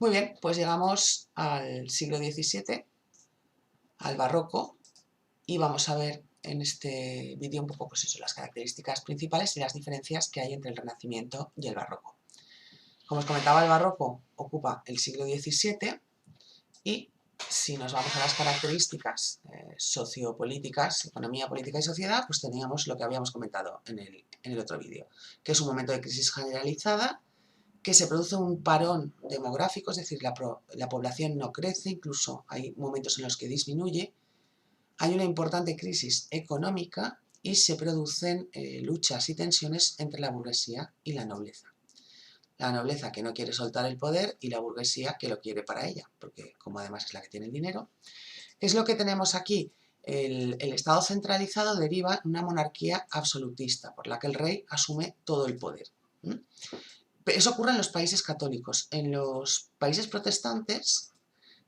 Muy bien, pues llegamos al siglo XVII, al barroco, y vamos a ver en este vídeo un poco pues eso, las características principales y las diferencias que hay entre el Renacimiento y el barroco. Como os comentaba, el barroco ocupa el siglo XVII y si nos vamos a las características sociopolíticas, economía, política y sociedad, pues teníamos lo que habíamos comentado en el otro vídeo, que es un momento de crisis generalizada, que se produce un parón demográfico, es decir, la población no crece, incluso hay momentos en los que disminuye, hay una importante crisis económica y se producen luchas y tensiones entre la burguesía y la nobleza. La nobleza que no quiere soltar el poder y la burguesía que lo quiere para ella, porque como además es la que tiene el dinero. ¿Qué es lo que tenemos aquí? El Estado centralizado deriva en una monarquía absolutista, por la que el rey asume todo el poder. Eso ocurre en los países católicos. En los países protestantes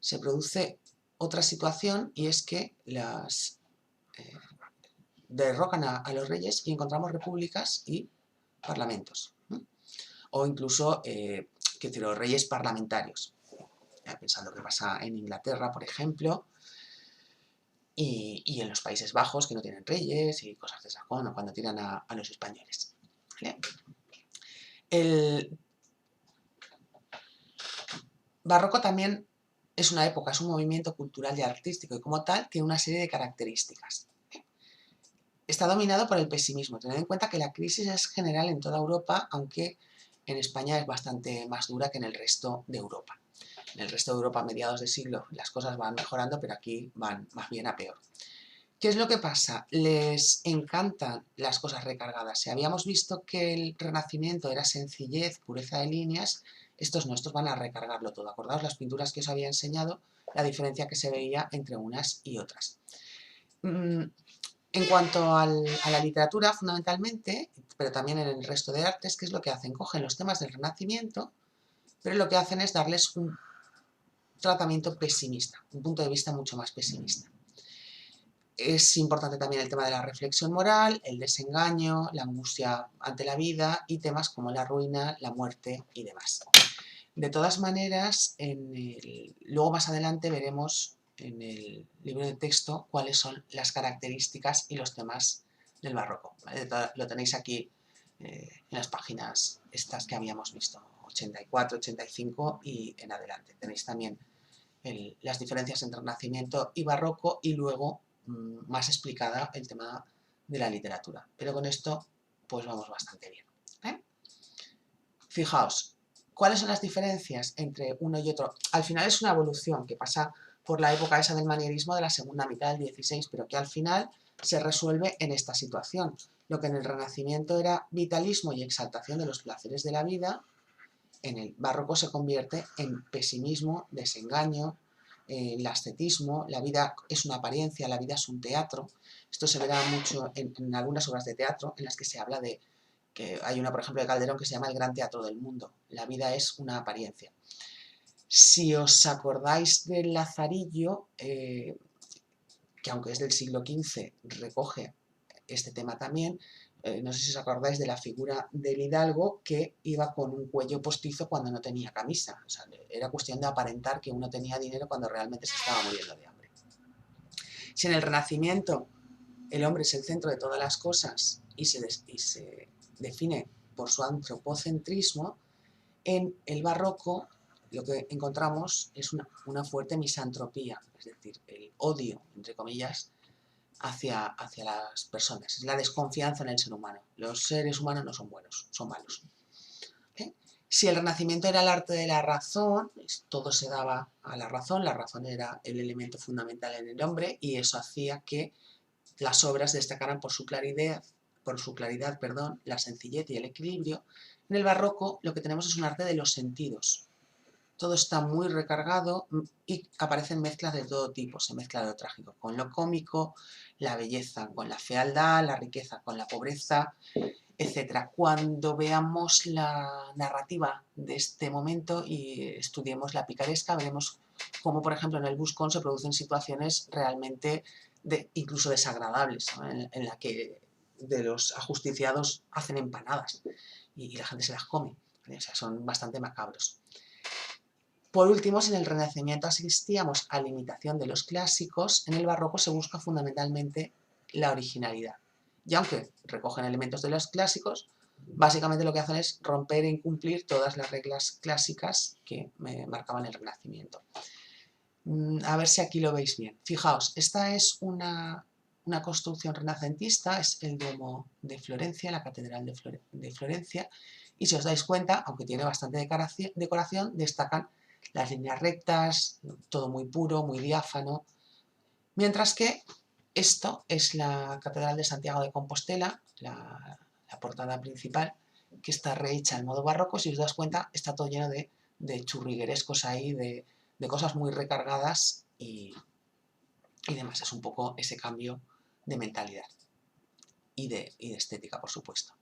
se produce otra situación y es que derrocan a los reyes y encontramos repúblicas y parlamentos. O incluso los reyes parlamentarios. Pensando que pasa en Inglaterra, por ejemplo, y en los Países Bajos, que no tienen reyes y cosas de esas, cuando tiran a los españoles. ¿Vale? El barroco también es una época, es un movimiento cultural y artístico y como tal tiene una serie de características. Está dominado por el pesimismo. Tened en cuenta que la crisis es general en toda Europa, aunque en España es bastante más dura que en el resto de Europa. En el resto de Europa a mediados de siglo las cosas van mejorando, pero aquí van más bien a peor. ¿Qué es lo que pasa? Les encantan las cosas recargadas. Si habíamos visto que el Renacimiento era sencillez, pureza de líneas, estos van a recargarlo todo. Acordaos las pinturas que os había enseñado, la diferencia que se veía entre unas y otras. En cuanto a la literatura, fundamentalmente, pero también en el resto de artes, ¿qué es lo que hacen? Cogen los temas del Renacimiento, pero lo que hacen es darles un tratamiento pesimista, un punto de vista mucho más pesimista. Es importante también el tema de la reflexión moral, el desengaño, la angustia ante la vida y temas como la ruina, la muerte y demás. De todas maneras, luego más adelante veremos en el libro de texto cuáles son las características y los temas del barroco. ¿Vale? Lo tenéis aquí en las páginas estas que habíamos visto, 84, 85 y en adelante. Tenéis también las diferencias entre Renacimiento y barroco y luego más explicada el tema de la literatura. Pero con esto pues vamos bastante bien. Fijaos, ¿cuáles son las diferencias entre uno y otro? Al final es una evolución que pasa por la época esa del manierismo de la segunda mitad del 16, pero que al final se resuelve en esta situación. Lo que en el Renacimiento era vitalismo y exaltación de los placeres de la vida, en el barroco se convierte en pesimismo, desengaño, el ascetismo, la vida es una apariencia, la vida es un teatro. Esto se verá mucho en algunas obras de teatro en las que se habla de que hay una, por ejemplo, de Calderón que se llama El Gran Teatro del Mundo. La vida es una apariencia. Si os acordáis del Lazarillo, que aunque es del siglo XV, recoge este tema también, no sé si os acordáis de la figura del hidalgo que iba con un cuello postizo cuando no tenía camisa. O sea, era cuestión de aparentar que uno tenía dinero cuando realmente se estaba muriendo de hambre. Si en el Renacimiento el hombre es el centro de todas las cosas y se define por su antropocentrismo, en el barroco lo que encontramos es una fuerte misantropía, es decir, el odio, entre comillas, hacia las personas, es la desconfianza en el ser humano. Los seres humanos no son buenos, son malos. Si el Renacimiento era el arte de la razón, todo se daba a la razón era el elemento fundamental en el hombre y eso hacía que las obras destacaran por su claridad, la sencillez y el equilibrio. En el barroco lo que tenemos es un arte de los sentidos. Todo está muy recargado y aparecen mezclas de todo tipo. Se mezcla lo trágico con lo cómico, la belleza con la fealdad, la riqueza con la pobreza, etc. Cuando veamos la narrativa de este momento y estudiemos la picaresca, veremos cómo, por ejemplo, en el Buscón se producen situaciones realmente incluso desagradables, ¿no? en la que de los ajusticiados hacen empanadas y la gente se las come, ¿vale? O sea, son bastante macabros. Por último, si en el Renacimiento asistíamos a la imitación de los clásicos, en el Barroco se busca fundamentalmente la originalidad. Y aunque recogen elementos de los clásicos, básicamente lo que hacen es romper e incumplir todas las reglas clásicas que marcaban el Renacimiento. A ver si aquí lo veis bien. Fijaos, esta es una construcción renacentista, es el Duomo de Florencia, la Catedral de Florencia, y si os dais cuenta, aunque tiene bastante decoración, destacan las líneas rectas, todo muy puro, muy diáfano, mientras que esto es la Catedral de Santiago de Compostela, la portada principal, que está rehecha en modo barroco. Si os das cuenta, está todo lleno de churriguerescos ahí, de cosas muy recargadas y demás. Es un poco ese cambio de mentalidad y de estética, por supuesto.